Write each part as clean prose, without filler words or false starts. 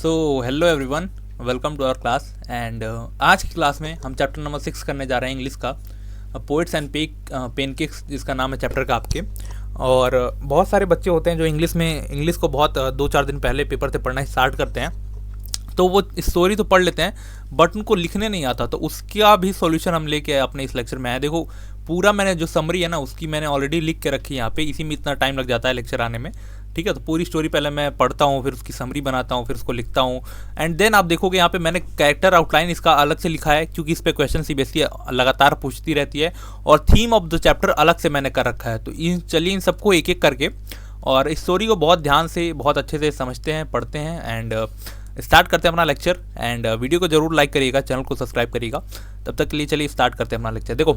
So hello everyone, welcome to our class and आज की class में हम चैप्टर नंबर 6 करने जा रहे हैं इंग्लिश का, पोएट्स एंड पेनकेक्स जिसका नाम है चैप्टर का आपके। और बहुत सारे बच्चे होते हैं जो इंग्लिश को बहुत 2-4 दिन पहले पेपर से पढ़ना स्टार्ट करते हैं, तो वो स्टोरी तो पढ़ लेते हैं बट उनको लिखने नहीं आता। तो उसका भी सॉल्यूशन हम लेके आए अपने इस लेक्चर में आए। देखो, पूरा मैंने जो समरी है ना उसकी मैंने ऑलरेडी लिख के रखी है यहाँ पे, इसी में इतना टाइम लग जाता है लेक्चर आने में, ठीक है। तो पूरी स्टोरी पहले मैं पढ़ता हूँ, फिर उसकी समरी बनाता हूँ, फिर उसको लिखता हूँ एंड देन आप देखोगे यहाँ पे मैंने कैरेक्टर आउटलाइन इसका अलग से लिखा है, क्योंकि इस पे क्वेश्चन सीबीएसई लगातार पूछती रहती है। और थीम ऑफ द चैप्टर अलग से मैंने कर रखा है। तो चलिए इन सबको एक एक करके और इस स्टोरी को बहुत ध्यान से बहुत अच्छे से समझते हैं, पढ़ते हैं एंड स्टार्ट करते हैं अपना लेक्चर। एंड वीडियो को जरूर लाइक करिएगा, चैनल को सब्सक्राइब करिएगा। तब तक के लिए चलिए स्टार्ट करते हैं अपना लेक्चर। देखो,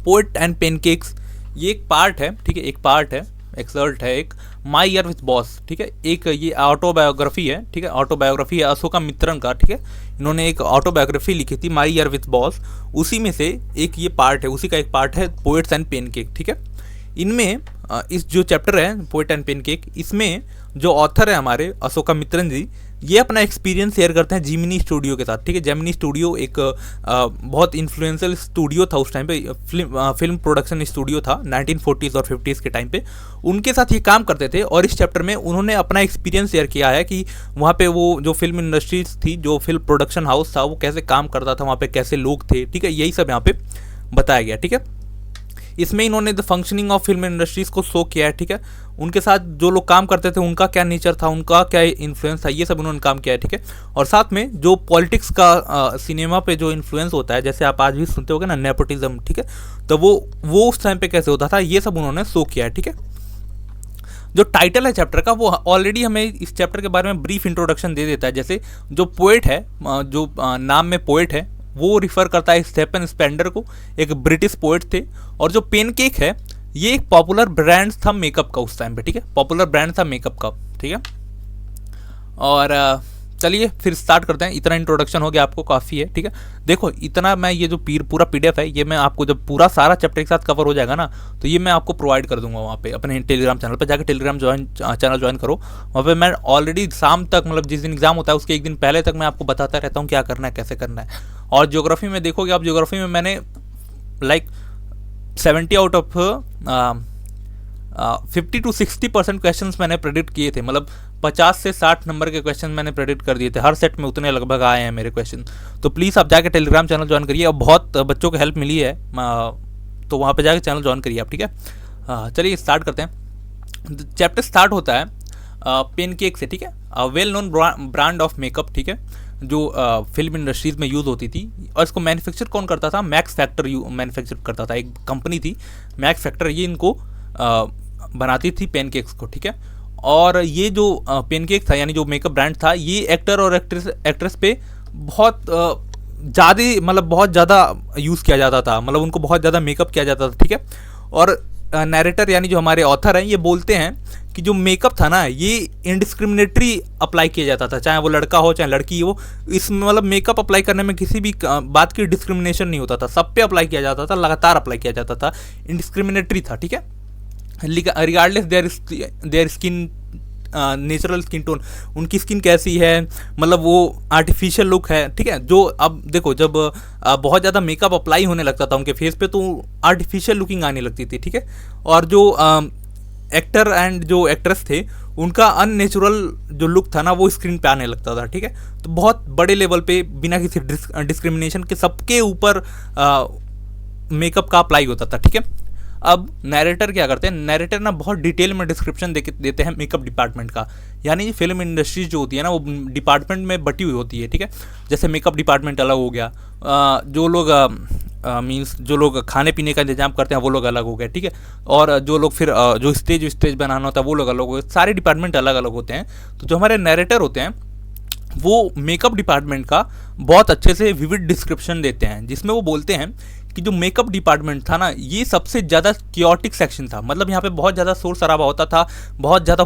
पोएट एंड पेनकेक्स ये एक पार्ट है, ठीक है, एक पार्ट है, एक्सर्ट है एक माई ईयर विथ बॉस, ठीक है। एक ये ऑटोबायोग्राफी है, ठीक है, ऑटोबायोग्राफी है अशोका मित्रन का, ठीक है। इन्होंने एक ऑटोबायोग्राफी लिखी थी माई ईयर विथ बॉस, उसी में से एक ये पार्ट है, उसी का एक पार्ट है पोएट्स एंड पेनकेक, ठीक है। इनमें इस जो चैप्टर है पोएट एंड पेनकेक, इसमें जो ऑथर है हमारे अशोका मित्रन जी, ये अपना एक्सपीरियंस शेयर करते हैं जेमिनी स्टूडियो के साथ, ठीक है। जेमिनी स्टूडियो एक बहुत इन्फ्लुएंशियल स्टूडियो था उस टाइम पे, फिल्म प्रोडक्शन स्टूडियो था 1940s और 50s के टाइम पे, उनके साथ ये काम करते थे। और इस चैप्टर में उन्होंने अपना एक्सपीरियंस शेयर किया है कि वहाँ पे वो जो फिल्म इंडस्ट्रीज थी, जो फिल्म प्रोडक्शन हाउस था, वो कैसे काम करता था, वहाँ पे कैसे लोग थे, ठीक है। यही सब यहाँ पे बताया गया, ठीक है। इसमें इन्होंने the functioning of film industries को शो किया है, ठीक है। उनके साथ जो लोग काम करते थे उनका क्या नेचर था, उनका क्या इन्फ्लुएंस था, ये सब उन्होंने काम किया है, ठीक है। और साथ में जो पॉलिटिक्स का सिनेमा पे जो इन्फ्लुएंस होता है, जैसे आप आज भी सुनते होगे ना, नेपोटिज्म, ठीक है, तो वो उस टाइम पे कैसे होता था, ये सब उन्होंने शो किया है, ठीक है। जो टाइटल है चैप्टर का, वो ऑलरेडी हमें इस चैप्टर के बारे में ब्रीफ इंट्रोडक्शन दे देता है। जैसे जो पोएट है, जो नाम में पोएट है, वो रिफर करता है स्टेफन स्पेंडर को, एक ब्रिटिश पोएट थे। और जो पेनकेक है, ये एक पॉपुलर ब्रांड था मेकअप का उस टाइम पे, ठीक है, पॉपुलर ब्रांड था मेकअप का, ठीक है। और चलिए फिर स्टार्ट करते हैं। इतना इंट्रोडक्शन हो गया, आपको काफ़ी है, ठीक है। देखो, इतना मैं ये जो पूरा पीडीएफ है, ये मैं आपको जब पूरा सारा चैप्टर के साथ कवर हो जाएगा ना, तो ये मैं आपको प्रोवाइड कर दूंगा वहाँ पे अपने टेलीग्राम चैनल पे। जाकर टेलीग्राम चैनल ज्वाइन करो। वहाँ पे मैं ऑलरेडी शाम तक, मतलब जिस दिन एग्जाम होता है उसके एक दिन पहले तक मैं आपको बताता रहता हूँ क्या करना है, कैसे करना है। और ज्योग्राफी में देखोगे आप, ज्योग्राफी में मैंने like 70 out of 50 to 60% question मैंने प्रेडिक्ट किए थे, मतलब 50 से 60 नंबर के क्वेश्चन मैंने प्रेडिक्ट कर दिए थे। हर सेट में उतने लगभग आए हैं मेरे क्वेश्चन। तो प्लीज़ आप जाके टेलीग्राम चैनल ज्वाइन करिए, और बहुत बच्चों को हेल्प मिली है, तो वहाँ पे जाके चैनल ज्वाइन करिए आप, ठीक है। चलिए स्टार्ट करते हैं। चैप्टर स्टार्ट होता है पेनकेक से, ठीक है। Well known brand of makeup, ठीक है, जो फिल्म इंडस्ट्रीज में यूज़ होती थी। और इसको मैन्युफैक्चर कौन करता था? मैक्स फैक्टर मैन्युफैक्चर करता था, एक कंपनी थी मैक्स फैक्टर, ये इनको बनाती थी पेनकेक्स को, ठीक है। और ये जो पेनकेक था, यानी जो मेकअप ब्रांड था, ये एक्टर और एक्ट्रेस पे बहुत ज़्यादा, मतलब बहुत ज़्यादा यूज़ किया जाता था, मतलब उनको बहुत ज़्यादा मेकअप किया जाता था, ठीक है। और नैरेटर यानी जो हमारे ऑथर हैं, ये बोलते हैं कि जो मेकअप था ना, ये इनडिस्क्रिमिनेटरी अप्लाई किया जाता था, चाहे वो लड़का हो चाहे लड़की हो। इसमें मतलब मेकअप अप्लाई करने में किसी भी बात की डिस्क्रिमिनेशन नहीं होता था, सब पे अप्लाई किया जाता था, लगातार अप्लाई किया जाता था, इनडिस्क्रिमिनेटरी था, ठीक है। Regardless their skin natural skin tone, उनकी स्किन कैसी है, मतलब वो आर्टिफिशियल लुक है, ठीक है। जो अब देखो, जब बहुत ज़्यादा मेकअप अप्लाई होने लगता था उनके फेस पे, तो आर्टिफिशियल लुकिंग आने लगती थी, ठीक है। और जो एक्टर एंड जो एक्ट्रेस थे, उनका अननेचुरल जो लुक था ना, वो स्क्रीन पे आने लगता था, ठीक है। तो बहुत बड़े लेवल पे बिना किसी डिस्क्रिमिनेशन के सबके ऊपर मेकअप का अप्लाई होता था, ठीक है। अब नैरेटर क्या करते हैं? नैरेटर ना बहुत डिटेल में डिस्क्रिप्शन देते हैं मेकअप डिपार्टमेंट का, यानी फिल्म इंडस्ट्री जो होती है ना, वो डिपार्टमेंट में बटी हुई होती है, ठीक है। जैसे मेकअप डिपार्टमेंट अलग हो गया, जो लोग मीन्स जो लोग खाने पीने का इंतजाम करते हैं वो लोग अलग हो गए, ठीक है। और जो लोग फिर जो स्टेज बनाना होता है वो लोग अलग हो गए, सारे डिपार्टमेंट अलग अलग होते हैं। तो जो हमारे नैरेटर होते हैं, वो मेकअप डिपार्टमेंट का बहुत अच्छे से विविड डिस्क्रिप्शन देते हैं, जिसमें वो बोलते हैं कि जो मेकअप डिपार्टमेंट था ना, ये सबसे ज़्यादा क्योटिक सेक्शन था, मतलब यहाँ पे बहुत ज़्यादा शोर शराबा होता था, बहुत ज़्यादा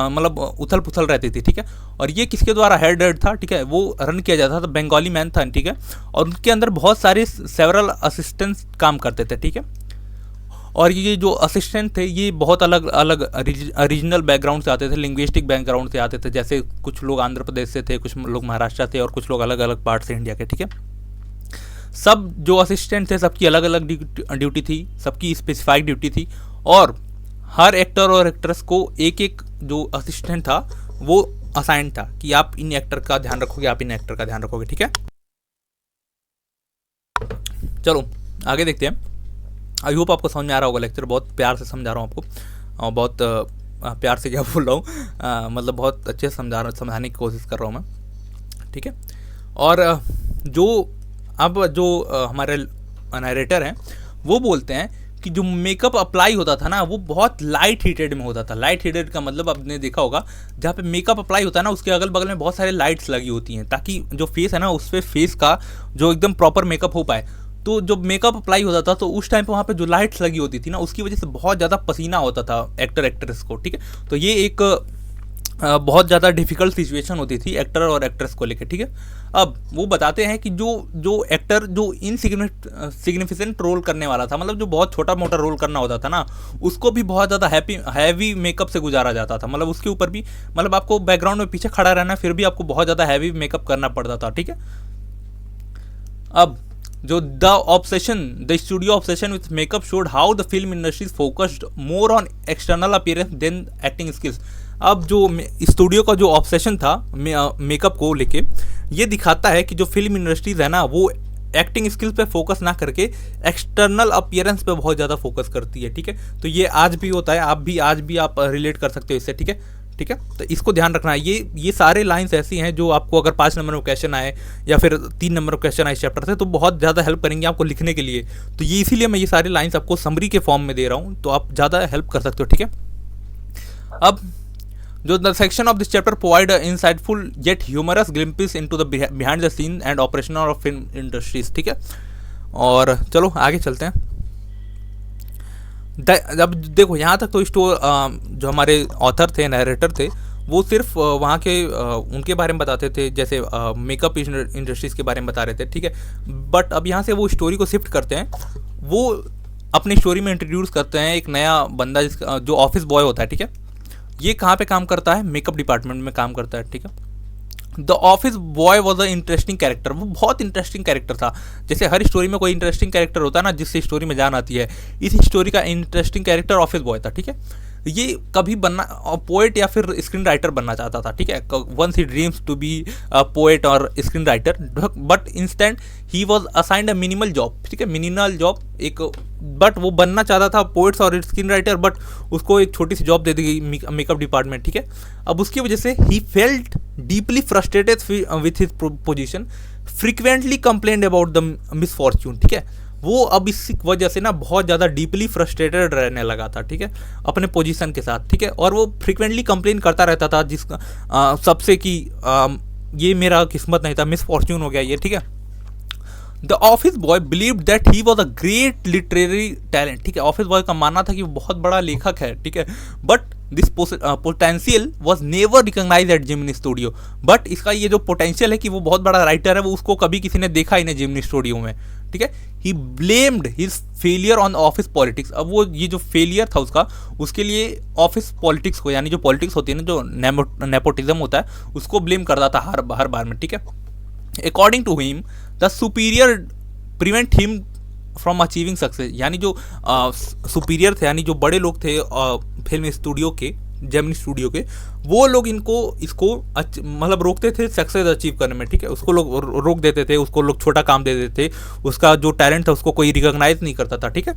मतलब उथल पुथल रहती थी, ठीक है। और ये किसके द्वारा हेड था, ठीक है, वो रन किया जाता था, बंगाली मैन था, ठीक है। और उनके अंदर बहुत सारे सेवरल असिस्टेंट्स काम करते थे, ठीक है। और ये जो असिस्टेंट थे ये बहुत अलग अलग रीजनल बैकग्राउंड से आते थे, लिंग्विस्टिक बैकग्राउंड से आते थे। जैसे कुछ लोग आंध्र प्रदेश से थे, कुछ लोग महाराष्ट्र थे और कुछ लोग अलग अलग पार्ट से इंडिया के। ठीक है, सब जो असिस्टेंट थे सबकी अलग अलग ड्यूटी थी, सबकी स्पेसिफाइड ड्यूटी थी, और हर एक्टर और एक्ट्रेस को एक एक जो असिस्टेंट था वो असाइन था कि आप इन एक्टर का ध्यान रखोगे, आप इन एक्टर का ध्यान रखोगे। ठीक है, चलो आगे देखते हैं। आई होप आपको समझ में आ रहा होगा लेक्चर, बहुत प्यार से समझा रहा हूँ आपको, और बहुत प्यार से क्या बोल रहा हूँ, मतलब बहुत अच्छे से समझाने की कोशिश कर रहा हूँ मैं। ठीक है, और जो हमारे नरेटर हैं वो बोलते हैं कि जो मेकअप अप्लाई होता था ना वो बहुत लाइट हीटेड में होता था। लाइट हीटेड का मतलब आपने देखा होगा जहाँ पे मेकअप अप्लाई होता है ना उसके अगल बगल में बहुत सारे लाइट्स लगी होती हैं, ताकि जो फेस है ना उस पर फेस का जो एकदम प्रॉपर मेकअप हो पाए। तो जब मेकअप अप्लाई होता था तो उस टाइम पे वहाँ पे जो लाइट्स लगी होती थी ना उसकी वजह से बहुत ज़्यादा पसीना होता था एक्टर एक्ट्रेस को। ठीक है, तो ये एक बहुत ज़्यादा डिफिकल्ट सिचुएशन होती थी एक्टर और एक्ट्रेस को लेकर। ठीक है, अब वो बताते हैं कि जो एक्टर जो इनसिग्निफिकेंट रोल करने वाला था, मतलब जो बहुत छोटा मोटा रोल करना होता था ना, उसको भी बहुत ज़्यादा हैवी मेकअप से गुजारा जाता था। मतलब उसके ऊपर भी, मतलब आपको बैकग्राउंड में पीछे खड़ा रहना फिर भी आपको बहुत ज़्यादा हैवी मेकअप करना पड़ता था। ठीक है, अब जो the studio obsession with makeup showed how the film industry focused more on external appearance than acting skills. अब जो स्टूडियो का जो ऑब्सेशन था मेकअप को लेके, ये दिखाता है कि जो फिल्म इंडस्ट्रीज है ना वो एक्टिंग स्किल्स पे फोकस ना करके एक्सटर्नल अपीयरेंस पे बहुत ज़्यादा फोकस करती है। ठीक है, तो ये आज भी होता है, आज भी आप रिलेट कर सकते हो इससे। ठीक है, ठीक है, तो इसको ध्यान रखना है। ये सारे लाइंस ऐसी हैं जो आपको अगर 5 नंबर में क्वेश्चन आए या फिर 3 नंबर क्वेश्चन आए इस चैप्टर से तो बहुत ज़्यादा हेल्प करेंगे आपको लिखने के लिए। तो ये इसीलिए मैं ये सारी लाइंस आपको समरी के फॉर्म में दे रहा हूँ, तो आप ज़्यादा हेल्प कर सकते हो। ठीक है, अब जो the section of this chapter provide insightful yet humorous glimpses into the behind the scene and operation of film industries. ठीक है, और चलो आगे चलते हैं। अब देखो यहाँ तक तो जो हमारे ऑथर थे, नरेटर थे, वो सिर्फ वहाँ के उनके बारे में बताते थे, जैसे मेकअप इंडस्ट्रीज़ के बारे में बता रहे थे। ठीक है, बट अब यहाँ से वो स्टोरी को शिफ्ट करते हैं, वो अपनी स्टोरी में इंट्रोड्यूस करते हैं एक नया बंदा जिसका जो ऑफिस बॉय होता है। ठीक है, ये कहाँ पे काम करता है? मेकअप डिपार्टमेंट में काम करता है। ठीक है, the office boy was a interesting character. वो बहुत इंटरेस्टिंग कैरेक्टर था। जैसे हर स्टोरी में कोई इंटरेस्टिंग कैरेक्टर होता है ना जिससे स्टोरी में जान आती है, इस स्टोरी का इंटरेस्टिंग कैरेक्टर ऑफिस बॉय था। ठीक है, ये कभी बनना पोएट या फिर स्क्रीन राइटर बनना चाहता था। ठीक है, once he dreams to be poet और screenwriter, but instant he was assigned a minimal job. ठीक है, मिनिमल जॉब एक, बट वो बनना चाहता था पोएट्स और स्क्रीन राइटर, बट उसको एक छोटी सी जॉब दे दी गई मेकअप डिपार्टमेंट। ठीक है, अब उसकी वजह से he felt deeply frustrated with his position, frequently complained about the misfortune. ठीक है, वो अब इस वजह से ना बहुत ज़्यादा डीपली फ्रस्ट्रेटेड रहने लगा था। ठीक है, अपने पोजीशन के साथ। ठीक है, और वो फ्रीक्वेंटली कंप्लेन करता रहता था जिसका सबसे कि ये मेरा किस्मत नहीं था, मिसफॉर्च्यून हो गया ये। ठीक है, the office boy believe that he was a great literary talent. ठीक है, ऑफिस बॉय का मानना था कि वो बहुत बड़ा लेखक है। ठीक है, but this potential was never recognize at Gemini studio. But इसका ये जो पोटेंशियल है कि वो बहुत बड़ा राइटर है, वो उसको कभी किसी ने देखा ही नहीं जिमिनी स्टूडियो में। ठीक है, ही blamed his failure on office politics. अब वो ये जो फेलियर था उसका, उसके लिए ऑफिस पॉलिटिक्स को, यानी जो पॉलिटिक्स होती है ना, जो नेपोटिज्म होता है, उसको ब्लेम करता था हर बार में। ठीक है, according to him the superior prevent him from achieving success. यानी जो सुपीरियर थे, यानी जो बड़े लोग थे फिल्म स्टूडियो के, जेमिनी स्टूडियो के, वो लोग इसको मतलब रोकते थे सक्सेस अचीव करने में। ठीक है, उसको लोग रोक देते थे, उसको लोग छोटा काम दे देते थे, उसका जो टैलेंट था उसको कोई रिकॉग्नाइज नहीं करता था। ठीक है,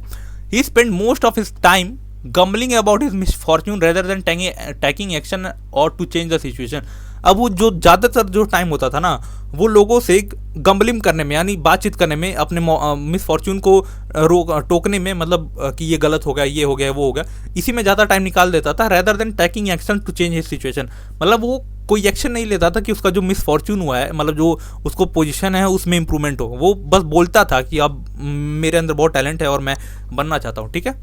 he spend most of his time gambling about his misfortune rather than taking action और टू चेंज द सिचुएशन। अब वो जो ज़्यादातर जो टाइम होता था ना वो लोगों से गम्बलिंग करने में, यानी बातचीत करने में, अपने मिसफॉर्च्यून को टोकने में, मतलब कि ये गलत हो गया, ये हो गया, वो हो गया, इसी में ज़्यादा टाइम निकाल देता था rather than taking action to change his situation. मतलब वो कोई एक्शन नहीं लेता था कि उसका जो मिसफॉर्च्यून हुआ है, मतलब जो उसको पोजीशन है उसमें इंप्रूवमेंट हो। वो बस बोलता था कि अब मेरे अंदर बहुत टैलेंट है और मैं बनना चाहता हूँ। ठीक है,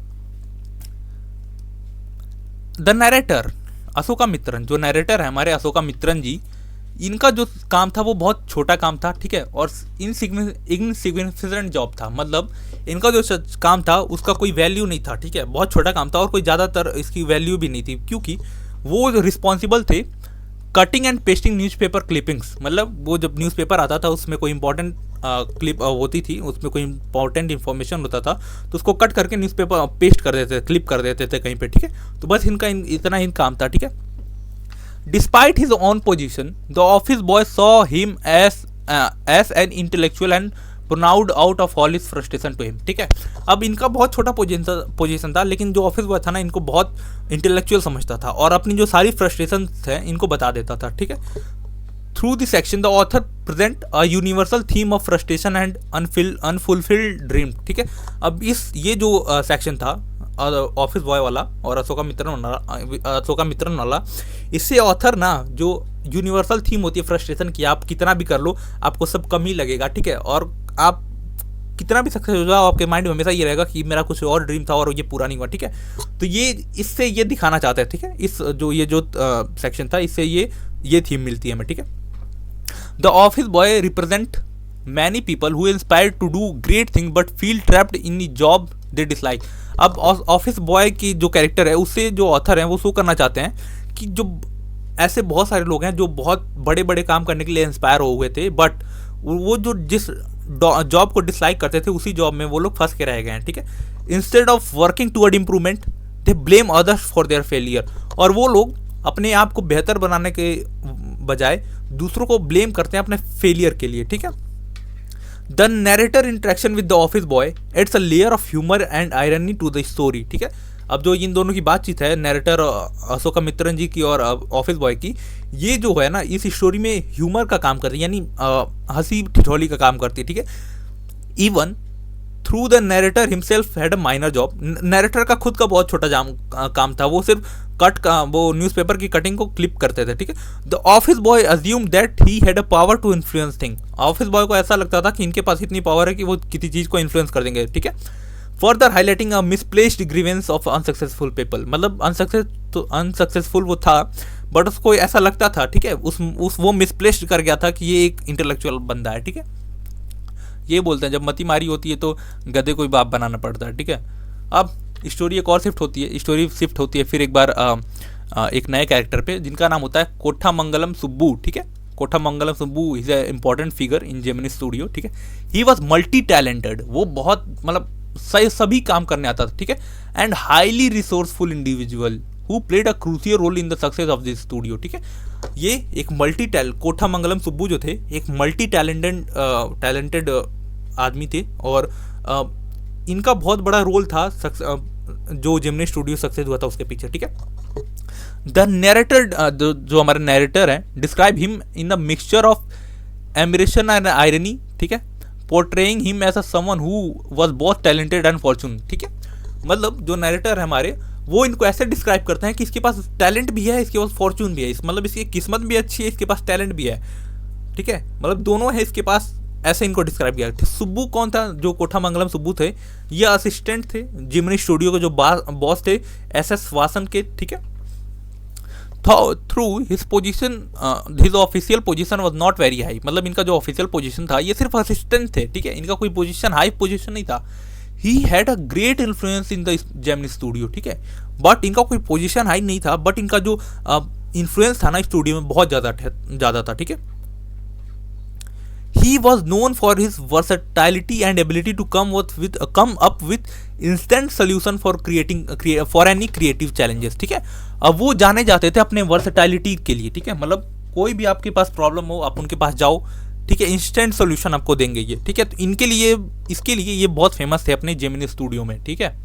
द नरेटर अशोका मित्रन, जो नरेटर है हमारे अशोका मित्रन जी, इनका जो काम था वो बहुत छोटा काम था, ठीक है, और इनसिग्निफिकेंट जॉब था। मतलब इनका जो काम था उसका कोई वैल्यू नहीं था, ठीक है, बहुत छोटा काम था और कोई ज़्यादातर इसकी वैल्यू भी नहीं थी, क्योंकि वो जो रिस्पॉन्सिबल थे cutting and pasting newspaper clippings. मतलब वो जब न्यूज़पेपर आता था उसमें कोई इंपॉर्टेंट क्लिप होती थी, उसमें कोई इंपॉर्टेंट इन्फॉर्मेशन होता था तो उसको कट करके न्यूज़पेपर पेस्ट कर देते थे, क्लिप कर देते थे कहीं पे, ठीक है। तो बस इनका इतना ही काम था, ठीक है। Despite his own position the office boy saw him as an intellectual and poured out of all his frustration to him, ठीक है। अब इनका बहुत छोटा पोजीशन था, लेकिन जो ऑफिस बॉय था ना इनको बहुत इंटेलेक्चुअल समझता था और अपनी जो सारी फ्रस्ट्रेशन थे इनको बता देता था, ठीक है। Through this section the author present a universal theme of frustration and unfulfilled dream, ठीक है। अब ये जो सेक्शन था ऑफिस बॉय वाला और अशोका मित्रन वाला, इससे ऑथर ना जो यूनिवर्सल थीम होती है फ्रस्ट्रेशन की, आप कितना भी कर लो आपको सब कम ही लगेगा, ठीक है, और आप कितना भी सक्सेस हो जाओ आपके माइंड में हमेशा ये रहेगा कि मेरा कुछ और ड्रीम था और ये पूरा नहीं हुआ, ठीक है। तो ये इससे ये दिखाना चाहते हैं, ठीक है, इस जो सेक्शन था इससे ये थीम मिलती है हमें, ठीक है। The office boy represent many people who inspired to do great thing but feel trapped in the job they dislike. अब ऑफिस बॉय की जो कैरेक्टर है उससे जो ऑथर हैं वो शो करना चाहते हैं कि जो ऐसे बहुत सारे लोग हैं जो बहुत बड़े बड़े काम करने के लिए इंस्पायर हो हुए थे, बट वो जो जिस जॉब को डिसलाइक करते थे उसी जॉब में वो लोग फंस के रह गए हैं, ठीक है। Instead of working toward improvement they blame others for their failure. और वो लोग अपने आप को बेहतर बनाने के बजाय दूसरों को ब्लेम करते हैं अपने फेलियर के लिए, ठीक है। The narrator interaction with the office boy adds a layer of humour and irony to the story, ठीक है। अब जो इन दोनों की बातचीत है, नैरेटर अशोका मित्रन जी की और ऑफिस बॉय की, ये जो है ना इस स्टोरी में ह्यूमर का काम करती है, यानी हंसी ठिठोली का काम करती है, ठीक है। Even through the narrator himself had a minor job. Narrator का खुद का बहुत छोटा काम था, वो सिर्फ वो न्यूज़पेपर की कटिंग को क्लिप करते थे, ठीक है। The office boy assume that he had a power to influence thing. Office boy को ऐसा लगता था कि इनके पास इतनी पावर है कि वो किसी चीज़ को इन्फ्लुएंस कर देंगे, ठीक है। Further highlighting a misplaced grievance of unsuccessful people. मतलब अनसक्सेसफुल वो था बट उसको ऐसा लगता था, ठीक है, वो मिसप्लेस्ड कर गया था कि ये एक इंटेलेक्चुअल बंदा है, ठीक है। ये बोलते हैं जब मती मारी होती है तो गधे को ही बाप बनाना पड़ता है, ठीक है। अब स्टोरी एक और शिफ्ट होती है फिर एक बार एक नए कैरेक्टर पे जिनका नाम होता है कोठामंगलम सुब्बू, ठीक है। Kothamangalam Subbu is a important figure in Gemini studio, ठीक है। ही वॉज मल्टी टैलेंटेड, वो बहुत मतलब सभी काम करने आता था, ठीक है, and highly resourceful individual who played a crucial role in the success of this studio, ठीक है। ये एक कोठामंगलम सुब्बू जो थे एक मल्टी टैलेंटेड आदमी थे और इनका बहुत बड़ा रोल था जो जेमिनी स्टूडियो सक्सेस हुआ था उसके पीछे, ठीक है। द नैरेटर जो हमारे नैरेटर हैं describe him in the mixture of admiration and irony, ठीक है, portraying him as a someone who was both talented and fortune, ठीक है। मतलब जो नैरेटर है हमारे वो इनको ऐसे डिस्क्राइब करते हैं कि इसके पास टैलेंट भी है, इसके पास फॉर्चून भी है, मतलब इसकी किस्मत भी अच्छी है, इसके पास टैलेंट भी है, ठीक है, मतलब दोनों है इसके पास, ऐसे इनको डिस्क्राइब किया। सुब्बू कौन था? जो कोठामंगलम सुब्बू थे ये असिस्टेंट थे जेमिनी स्टूडियो के जो बॉस थे एसएस वासन के, ठीक है। Through his position his official position was not very high. मतलब इनका जो ऑफिशियल पोजीशन था ये सिर्फ असिस्टेंट थे, ठीक है, इनका कोई पोजीशन हाई पोजीशन नहीं था। ही had a great influence in the Gemini studio, ठीक है, बट इनका कोई पोजीशन हाई नहीं था, बट इनका जो इन्फ्लुएंस था ना स्टूडियो में बहुत ज़्यादा था, ठीक है। He was known for his versatility and ability to come up with instant solution for any creative challenges, ठीक है। अब वो जाने जाते थे अपने वर्सेटाइलिटी के लिए, ठीक है, मतलब कोई भी आपके पास प्रॉब्लम हो आप उनके पास जाओ, ठीक है, इंस्टेंट सोल्यूशन आपको देंगे ये, ठीक है। तो इसके लिए ये बहुत फेमस थे अपने जेमिनी स्टूडियो में, ठीक है।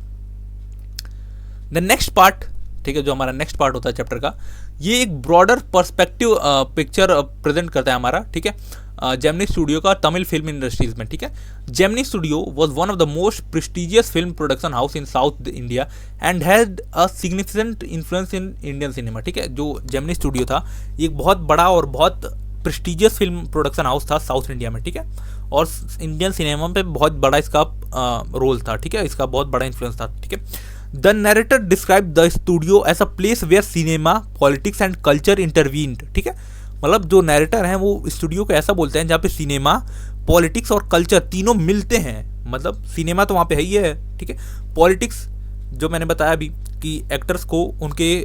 द नेक्स्ट पार्ट, ठीक है, जो हमारा नेक्स्ट पार्ट होता है चैप्टर का, ये एक ब्रॉडर पर्सपेक्टिव पिक्चर प्रेजेंट करता है हमारा, ठीक है, जेमिनी स्टूडियो का तमिल फिल्म इंडस्ट्रीज में, ठीक है। Gemini studio was one of the most prestigious film production house in south India and had a significant influence in Indian cinema, ठीक है। जो जेमिनी स्टूडियो था ये एक बहुत बड़ा और बहुत प्रेस्टिजियस फिल्म प्रोडक्शन हाउस था साउथ इंडिया में, ठीक है, और इंडियन सिनेमा पे बहुत बड़ा इसका रोल था, ठीक है, इसका बहुत बड़ा इन्फ्लुएंस था, ठीक है। The narrator describe the studio as a place where cinema, politics and culture intervened, ठीक है। मतलब जो नैरेटर हैं वो स्टूडियो को ऐसा बोलते हैं जहाँ पे सिनेमा, पॉलिटिक्स और कल्चर तीनों मिलते हैं। मतलब सिनेमा तो वहाँ पे है ही है, ठीक है। पॉलिटिक्स जो मैंने बताया अभी कि एक्टर्स को उनके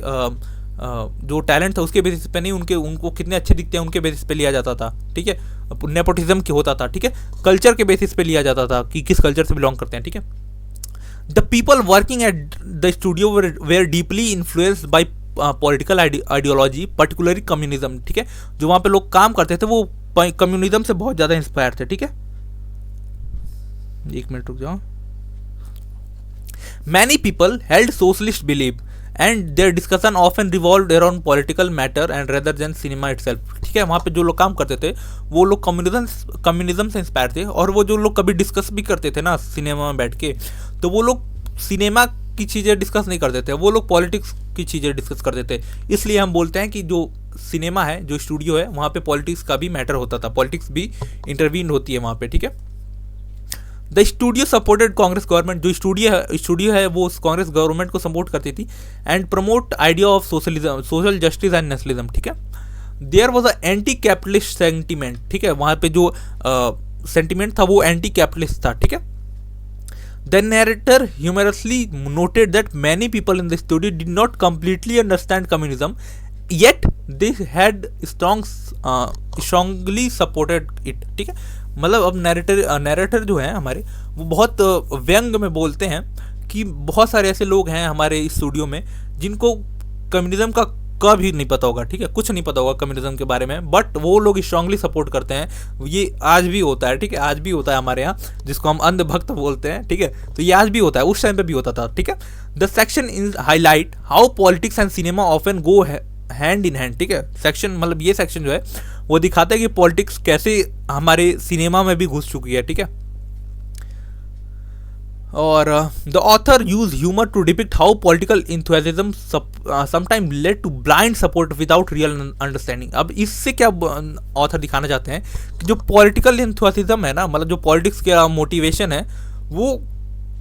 जो टैलेंट था उसके बेसिस पे नहीं, उनको कितने अच्छे दिखते हैं उनके बेसिस पे लिया जाता था, ठीक है। नेपोटिज्म की होता था, ठीक है। कल्चर के बेसिस पे लिया जाता था कि किस कल्चर से बिलोंग करते हैं, ठीक है। The people working at the studio were deeply influenced by political ideology, particularly communism, ठीक है। जो वहाँ पे लोग काम करते थे वो कम्युनिज्म से बहुत ज़्यादा इंस्पायर थे, ठीक है। एक मिनट रुक जाओ। Many people held socialist believe and their discussion often revolve around political matter and rather than cinema itself, ठीक है। वहाँ पे जो लोग काम करते थे वो लोग कम्युनिज्म से इंस्पायर थे, और वो जो लोग कभी डिस्कस भी करते थे ना सिनेमा में बैठ के, तो वो लोग सिनेमा की चीज़ें डिस्कस नहीं करते थे, वो लोग पॉलिटिक्स की चीज़ें डिस्कस करते थे। इसलिए हम बोलते हैं कि जो सिनेमा है, जो स्टूडियो है, वहाँ पे पॉलिटिक्स का भी मैटर होता था, पॉलिटिक्स भी इंटरवीन होती है वहाँ पे, ठीक है। The studio supported Congress government, जो स्टूडियो है वो कांग्रेस गवर्नमेंट को सपोर्ट करती थी, and promote idea of socialism, social justice and nationalism, ठीक है। There was a anti capitalist sentiment, ठीक है। वहाँ पे जो सेंटिमेंट था वो एंटी कैपिटलिस्ट था, ठीक है। The narrator humorously noted that many people in the studio did not completely understand communism, yet they had strongly supported it, ठीक है। मतलब अब नैरेटर जो है हमारे, वो बहुत व्यंग में बोलते हैं कि बहुत सारे ऐसे लोग हैं हमारे स्टूडियो में जिनको कम्युनिज्म का कभी नहीं पता होगा, ठीक है, कुछ नहीं पता होगा कम्युनिज्म के बारे में, बट वो लोग स्ट्रांगली सपोर्ट करते हैं। ये आज भी होता है, ठीक है, आज भी होता है हमारे यहाँ, जिसको हम अंधभक्त बोलते हैं, ठीक है। तो ये आज भी होता है, उस टाइम पे भी होता था, ठीक है। The section in highlight how politics and cinema often go hand in hand, ठीक है। सेक्शन मतलब ये सेक्शन जो है वो दिखाता है कि पॉलिटिक्स कैसे हमारे सिनेमा में भी घुस चुकी है, ठीक है। और the author use humour to depict how political enthusiasm sometime led to blind support without real understanding. अब इससे क्या ऑथर दिखाना चाहते हैं कि जो पॉलिटिकल इंथुजिज्म है ना, मतलब जो पॉलिटिक्स का मोटिवेशन है, वो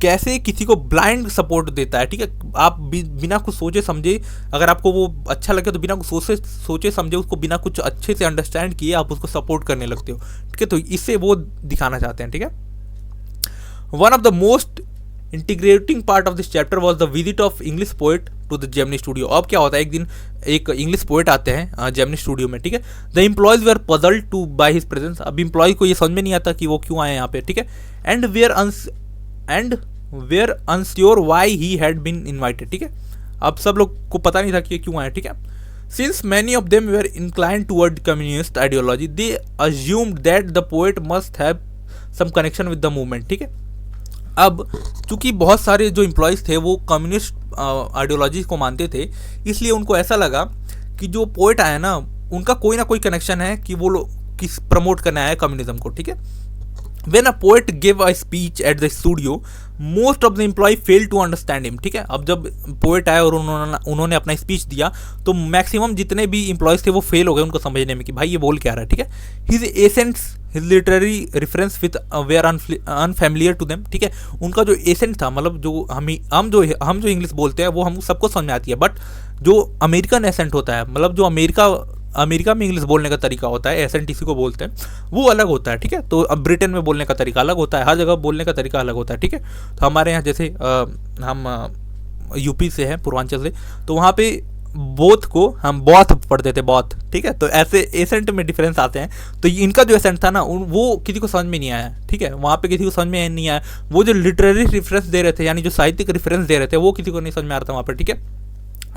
कैसे किसी को ब्लाइंड सपोर्ट देता है, ठीक है। आप बिना कुछ सोचे समझे, अगर आपको वो अच्छा लगे तो बिना कुछ सोचे समझे उसको, बिना कुछ अच्छे से अंडरस्टैंड किए आप उसको सपोर्ट करने लगते हो, ठीक है। तो इससे वो दिखाना चाहते हैं, ठीक है। One of the most integrating part of this chapter was the visit of English poet to the Gemini studio. अब क्या होता है, एक दिन एक इंग्लिश पोएट आते हैं जेमिनी स्टूडियो में, ठीक है। The employees were puzzled too by his presence. अब एम्प्लॉय को ये समझ में नहीं आता कि वो क्यों आए यहाँ पे, ठीक है। And were unsure why he had been invited, ठीक है। अब सब लोग को पता नहीं था कि क्यों आए, ठीक है। Since many of them were inclined toward communist ideology, they assumed that the poet must have some connection with the movement, ठीक है। अब चूंकि बहुत सारे जो एम्प्लॉयज़ थे वो कम्युनिस्ट आइडियोलॉजी को मानते थे, इसलिए उनको ऐसा लगा कि जो पोएट आया ना उनका कोई ना कोई कनेक्शन है, कि वो लोग किस प्रमोट करने आया है कम्युनिज्म को, ठीक है। When a poet gave a speech at the studio, most of the employee failed to understand him, ठीक है। अब जब पोएट आए और उन्होंने अपना स्पीच दिया तो मैक्सिमम जितने भी एम्प्लॉयज़ थे वो फेल हो गए उनको समझने में कि भाई ये बोल क्या रहा है, ठीक है। His accents, his literary reference with were unfamiliar to them, ठीक है। उनका जो एसेंट था, मतलब जो हम जो इंग्लिश बोलते हैं वो हम सबको समझ में आती है, बट जो अमेरिकन एसेंट होता है, मतलब जो अमेरिका में इंग्लिश बोलने का तरीका होता है, एसेंट इसी को बोलते हैं, वो अलग होता है, ठीक है। तो अब ब्रिटेन में बोलने का तरीका अलग होता है, हर जगह बोलने का तरीका अलग होता है, ठीक है। तो हमारे यहाँ जैसे हम यूपी से हैं, पूर्वांचल से, तो वहाँ पे बोथ को हम बॉथ पढ़ते थे, बॉथ, ठीक है। तो ऐसे एसेंट में डिफरेंस आते हैं। तो इनका जो एसेंट था ना वो किसी को समझ में नहीं आया, ठीक है। वहाँ पे किसी को समझ में नहीं आया। वो जो लिटरेरी रेफरेंस दे रहे थे, यानी जो साहित्यिक रेफरेंस दे रहे थे, वो किसी को नहीं समझ में आ रहा था वहाँ पर, ठीक है।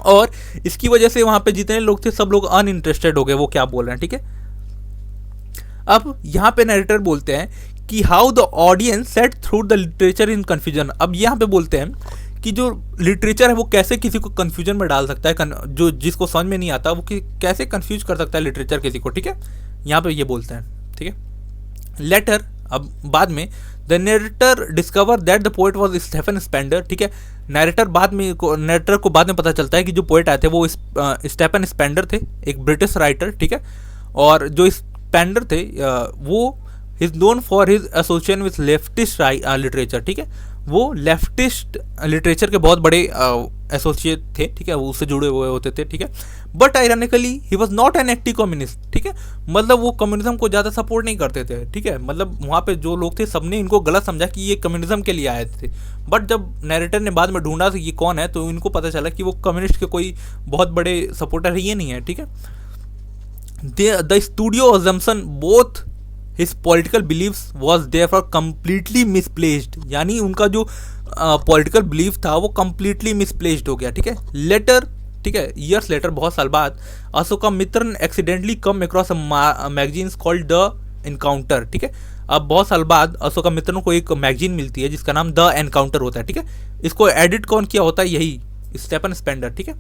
और इसकी वजह से वहाँ पे जितने लोग थे सब लोग अनइंटरेस्टेड हो गए, वो क्या बोल रहे हैं, ठीक है। अब यहाँ पे नरेटर बोलते हैं कि how the audience set through the literature in confusion. अब यहाँ पे बोलते हैं कि जो लिटरेचर है वो कैसे किसी को कन्फ्यूजन में डाल सकता है, जो जिसको समझ में नहीं आता वो कैसे कन्फ्यूज कर सकता है लिटरेचर किसी को, ठीक है। यहाँ पे ये बोलते हैं, ठीक है। लेटर, अब बाद में, the narrator discover that the poet was Stephen Spender, ठीक है। नरेटर को बाद में पता चलता है कि जो पोएट आए थे वो स्टेफन स्पेंडर थे, एक ब्रिटिश राइटर, ठीक है। और जो स्पेंडर थे वो is known for his association with leftist literature, ठीक है। वो लेफ्टिस्ट लिटरेचर के बहुत बड़े एसोसिएट थे, ठीक है, वो उससे जुड़े हुए होते थे, ठीक है। But ironically he was not an active communist, ठीक है, मतलब वो कम्युनिज्म को ज़्यादा सपोर्ट नहीं करते थे, ठीक है, मतलब वहाँ पे जो लोग थे सबने इनको गलत समझा कि ये कम्युनिज्म के लिए आए थे। बट जब नैरेटर ने बाद में ढूंढा कि ये कौन है, तो इनको पता चला कि वो कम्युनिस्ट के कोई बहुत बड़े सपोर्टर ही नहीं है, ठीक है। The studio assumption both his political believes was therefore completely misplaced, यानी उनका जो पॉलिटिकल बिलीफ था वो कम्प्लीटली मिसप्लेस्ड हो गया, ठीक है। लेटर, ठीक है, ईयर्स लेटर, बहुत साल बाद, Ashoka Mitran accidentally come across magazines called the encounter, ठीक है। अब बहुत साल बाद अशोका मित्रन को एक मैगजीन मिलती है जिसका नाम द एनकाउंटर होता है, ठीक है। इसको एडिट कौन किया होता है, यही स्टेफन स्पेंडर, ठीक है।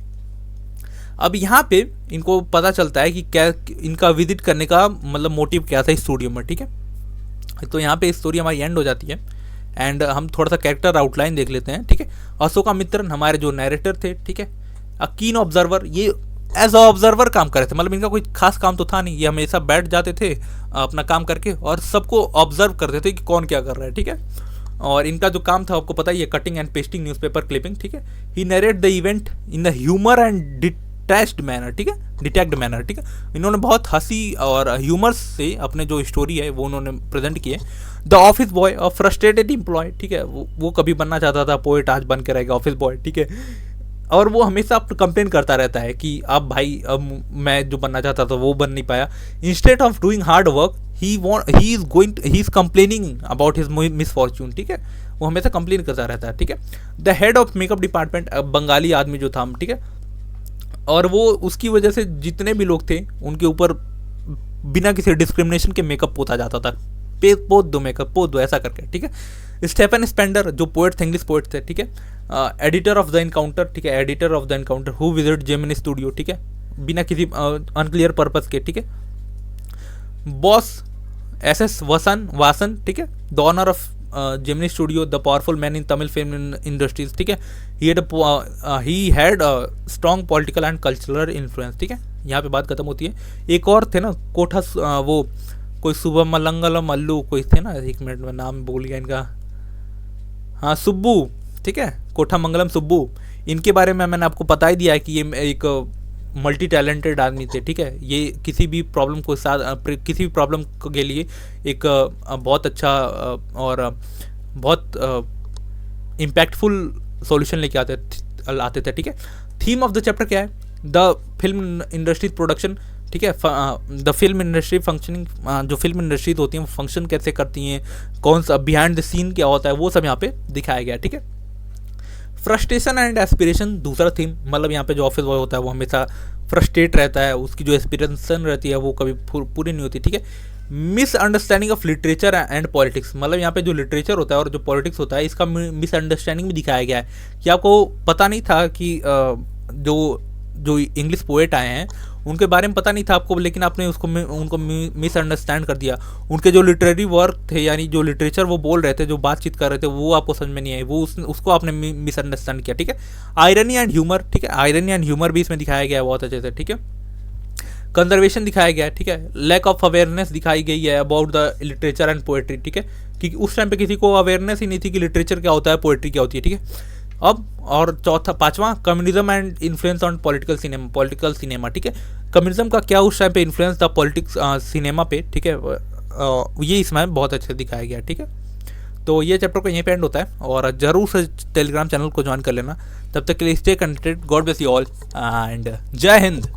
अब यहाँ पे इनको पता चलता है कि क्या इनका विजिट करने का मतलब मोटिव क्या था स्टूडियो में, ठीक है। तो यहाँ पे स्टोरी हमारी एंड हो जाती है एंड हम थोड़ा सा कैरेक्टर आउटलाइन देख लेते हैं, ठीक है। अशोका मित्रन हमारे जो नैरेटर थे, ठीक है, अ कीन ऑब्जर्वर, ये एज अ ऑब्जर्वर काम कर रहे थे, मतलब इनका कोई खास काम तो था नहीं, ये हमेशा बैठ जाते थे अपना काम करके और सबको ऑब्जर्व करते थे कि कौन क्या कर रहा है, ठीक है। और इनका जो काम था आपको पता ही है, cutting and pasting newspaper clipping, ठीक है। He narrate the event in the humour and detached manner, ठीक है, डिटेक्ड मैनर, ठीक है। इन्होंने बहुत हंसी और ह्यूमर से अपने जो स्टोरी है वो उन्होंने प्रेजेंट किए। द ऑफिस बॉय और फ्रस्ट्रेटेड एम्प्लॉय, ठीक है, वो कभी बनना चाहता था पोएट, आज बन के रहेगा ऑफिस बॉय, ठीक है। और वो हमेशा कंप्लेन करता रहता है कि अब भाई अब मैं जो बनना चाहता था वो बन नहीं पाया। Instead of doing hard work he is complaining about his misfortune, ठीक है, वो हमेशा कंप्लेन करता रहता है, ठीक है। The head of makeup department, Bengali आदमी जो था, ठीक है, और वो उसकी वजह से जितने भी लोग थे उनके ऊपर बिना किसी डिस्क्रिमिनेशन के मेकअप पोता जाता था, पोत दो मेकअप, पोत दो, ऐसा करके, ठीक है। स्टेफन स्पेंडर जो पोएट थे, इंग्लिश पोएट थे, ठीक है, एडिटर ऑफ द एनकाउंटर, ठीक है, editor of the encounter who visit Gemini studio, ठीक है, बिना किसी अनक्लियर पर्पस के, ठीक है। बॉस एस वासन, ठीक है, the owner of Gemini studio, the powerful man in Tamil film industries, ठीक है, he had strong political and cultural influence, ठीक है। यहाँ पे बात खत्म होती है। एक और थे ना कोठा, वो कोई सुबह मलंगल मल्लू कोई थे ना, एक मिनट में नाम भूल गया इनका, हाँ सुब्बू, ठीक है, कोठा मंगलम सुब्बू, इनके बारे में मैंने आपको बता ही दिया है कि ये एक मल्टी टैलेंटेड आदमी थे, ठीक है। ये किसी भी प्रॉब्लम को साथ किसी भी प्रॉब्लम के लिए एक बहुत अच्छा और बहुत इम्पैक्टफुल सॉल्यूशन लेके आते थे, ठीक है। थीम ऑफ द चैप्टर क्या है, द फिल्म इंडस्ट्री प्रोडक्शन, ठीक है, द फिल्म इंडस्ट्री फंक्शनिंग, जो फिल्म इंडस्ट्रीज होती हैं वो फंक्शन कैसे करती हैं, कौन सा बिहाइंड द सीन क्या होता है, वो सब यहाँ पे दिखाया गया, ठीक है। फ्रस्ट्रेशन एंड एस्पिरेशन दूसरा थीम, मतलब यहाँ पे जो ऑफिस बॉय होता है वो हमेशा फ्रस्ट्रेट रहता है, उसकी जो एस्पिरेशन रहती है वो कभी पूरी नहीं होती, ठीक है। Misunderstanding of literature and politics, मतलब यहाँ पे जो लिटरेचर होता है और जो पॉलिटिक्स होता है इसका मिसअंडरस्टैंडिंग भी दिखाया गया है कि आपको पता नहीं था कि जो इंग्लिश पोएट आए हैं उनके बारे में पता नहीं था आपको, लेकिन आपने उनको मिसअंडरस्टैंड कर दिया। उनके जो लिटरेरी वर्क थे, यानी जो लिटरेचर वो बोल रहे थे, जो बातचीत कर रहे थे, वो आपको समझ में नहीं आई, वो उसको आपने मिसअंडरस्टैंड किया, ठीक है। आयरनी एंड ह्यूमर, ठीक है, आयरनी एंड ह्यूमर भी इसमें दिखाया गया है बहुत अच्छे से, ठीक है। कंजर्वेशन दिखाया गया है, ठीक है। लैक ऑफ अवेयरनेस दिखाई गई है about the literature and poetry, ठीक है, कि उस टाइम पे किसी को अवेयरनेस ही नहीं थी कि लिटरेचर क्या होता है, पोएट्री क्या होती है, ठीक है। अब और पांचवा communism and influence on political cinema, ठीक है। कम्युनिज्म का क्या उस टाइम पे इन्फ्लुएंस था पॉलिटिक्स सिनेमा पे, ठीक है, ये इसमें बहुत अच्छे से दिखाया गया, ठीक है। तो ये चैप्टर को यहीं पे एंड होता है और जरूर से टेलीग्राम चैनल को ज्वाइन कर लेना। तब तक के लिए stay connected, God bless you all and जय हिंद।